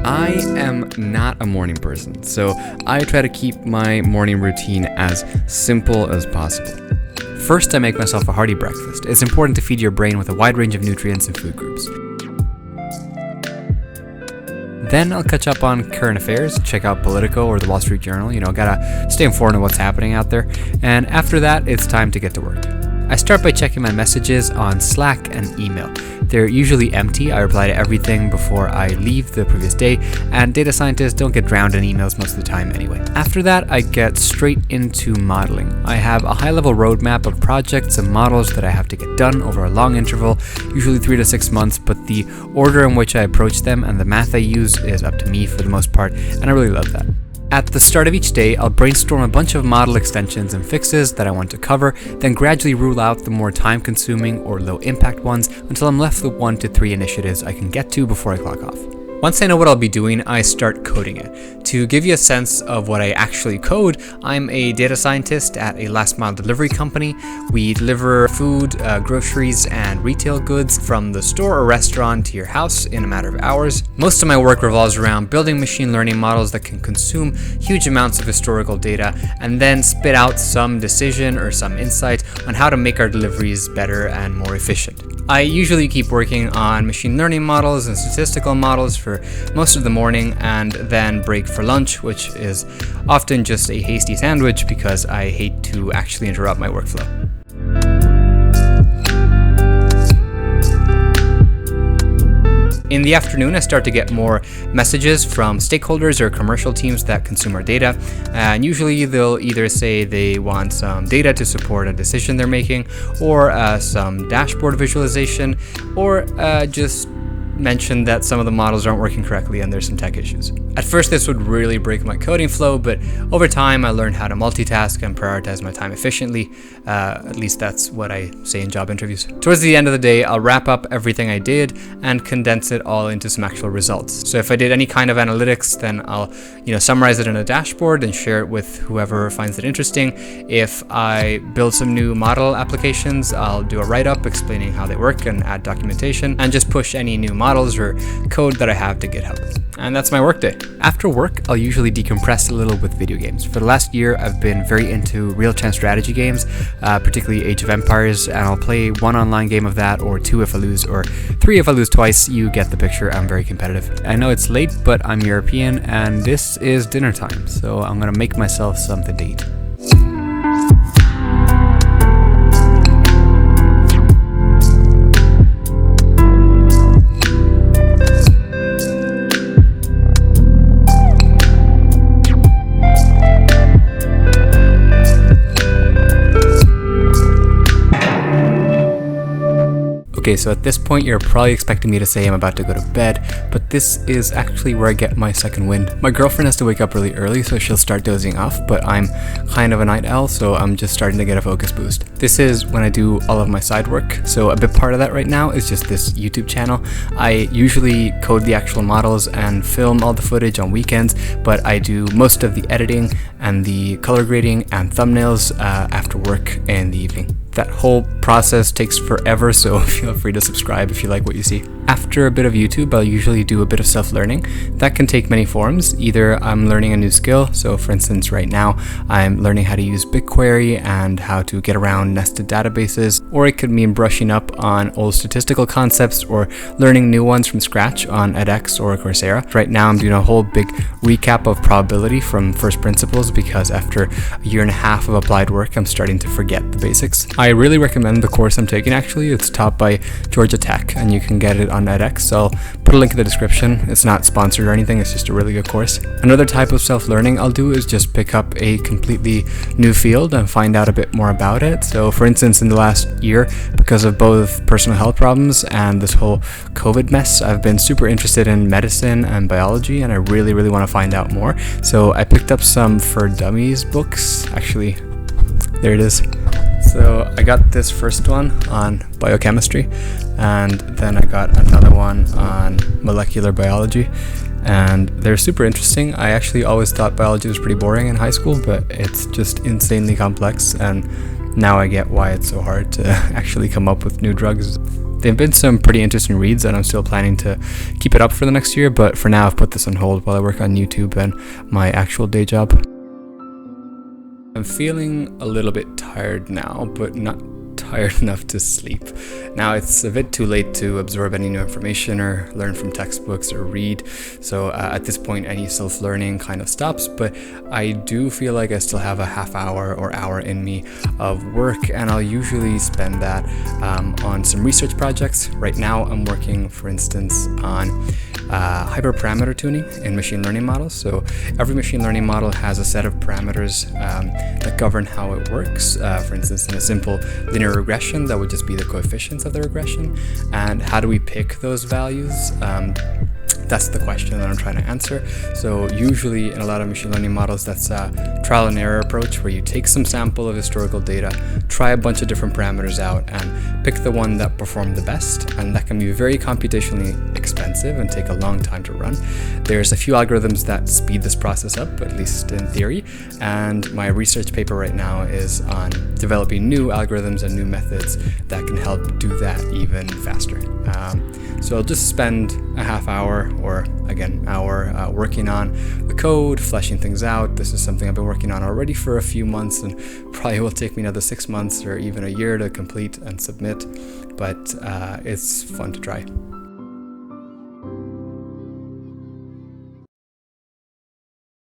I am not a morning person, so I try to keep my morning routine as simple as possible. First, I make myself a hearty breakfast. It's important to feed your brain with a wide range of nutrients and food groups. Then I'll catch up on current affairs, check out Politico or the Wall Street Journal, gotta stay informed of what's happening out there. And after that, it's time to get to work. I start by checking my messages on Slack and email. They're usually empty. I reply to everything before I leave the previous day, and data scientists don't get drowned in emails most of the time anyway. After that, I get straight into modeling. I have a high-level roadmap of projects and models that I have to get done over a long interval, usually 3 to 6 months, but the order in which I approach them and the math I use is up to me for the most part, and I really love that. At the start of each day, I'll brainstorm a bunch of model extensions and fixes that I want to cover, then gradually rule out the more time-consuming or low-impact ones until I'm left with 1 to 3 initiatives I can get to before I clock off. Once I know what I'll be doing, I start coding it. To give you a sense of what I actually code, I'm a data scientist at a last-mile delivery company. We deliver food, groceries, and retail goods from the store or restaurant to your house in a matter of hours. Most of my work revolves around building machine learning models that can consume huge amounts of historical data and then spit out some decision or some insight on how to make our deliveries better and more efficient. I usually keep working on machine learning models and statistical models for most of the morning and then break for lunch, which is often just a hasty sandwich because I hate to actually interrupt my workflow. In the afternoon, I start to get more messages from stakeholders or commercial teams that consume our data, and usually they'll either say they want some data to support a decision they're making, or some dashboard visualization, or just mention that some of the models aren't working correctly and there's some tech issues. At first, this would really break my coding flow, but over time I learned how to multitask and prioritize my time efficiently. At least that's what I say in job interviews. Towards the end of the day, I'll wrap up everything I did and condense it all into some actual results. So if I did any kind of analytics, then I'll summarize it in a dashboard and share it with whoever finds it interesting. If I build some new model applications, I'll do a write-up explaining how they work and add documentation, and just push any new models or code that I have to GitHub. And that's my workday. After work, I'll usually decompress a little with video games. For the last year, I've been very into real-time strategy games, particularly Age of Empires, and I'll play 1 online game of that, or 2 if I lose, or 3 if I lose twice. You get the picture. I'm very competitive. I know it's late, but I'm European, and this is dinner time, so I'm gonna make myself something to eat. Okay, so at this point you're probably expecting me to say I'm about to go to bed, but this is actually where I get my second wind. My girlfriend has to wake up really early, so she'll start dozing off, but I'm kind of a night owl, so I'm just starting to get a focus boost. This is when I do all of my side work, so a big part of that right now is just this YouTube channel. I usually code the actual models and film all the footage on weekends, but I do most of the editing and the color grading and thumbnails after work in the evening. That whole process takes forever, so feel free to subscribe if you like what you see. After a bit of YouTube, I'll usually do a bit of self-learning. That can take many forms. Either I'm learning a new skill, so for instance right now I'm learning how to use BigQuery and how to get around nested databases, or it could mean brushing up on old statistical concepts or learning new ones from scratch on edX or Coursera. Right now I'm doing a whole big recap of probability from first principles because after a year and a half of applied work I'm starting to forget the basics. I really recommend the course I'm taking actually. It's taught by Georgia Tech and you can get it on edX, so I'll put a link in the description. It's not sponsored or anything, it's just a really good course. Another type of self-learning I'll do is just pick up a completely new field and find out a bit more about it. So for instance, in the last year, because of both personal health problems and this whole COVID mess, I've been super interested in medicine and biology, and I really want to find out more. So I picked up some For Dummies books. Actually, there it is. So I got this first one on biochemistry, and then I got another one on molecular biology, and they're super interesting. I actually always thought biology was pretty boring in high school, but it's just insanely complex, and now I get why it's so hard to actually come up with new drugs. They've been some pretty interesting reads, and I'm still planning to keep it up for the next year, but for now I've put this on hold while I work on YouTube and my actual day job. I'm feeling a little bit tired now, but not tired enough to sleep. Now it's a bit too late to absorb any new information or learn from textbooks or read, so at this point any self-learning kind of stops, but I do feel like I still have a half hour or hour in me of work, and I'll usually spend that on some research projects. Right now I'm working, for instance, on hyperparameter tuning in machine learning models. So every machine learning model has a set of parameters that govern how it works. For instance, in a simple linear regression, that would just be the coefficients of the regression. And how do we pick those values? That's the question that I'm trying to answer. So usually in a lot of machine learning models, that's a trial and error approach where you take some sample of historical data, try a bunch of different parameters out, and pick the one that performed the best. And that can be very computationally expensive and take a long time to run. There's a few algorithms that speed this process up, at least in theory. And my research paper right now is on developing new algorithms and new methods that can help do that even faster. So I'll just spend a half hour or again hour working on the code, fleshing things out. This is something I've been working on already for a few months and probably will take me another 6 months or even a year to complete and submit, but it's fun to try.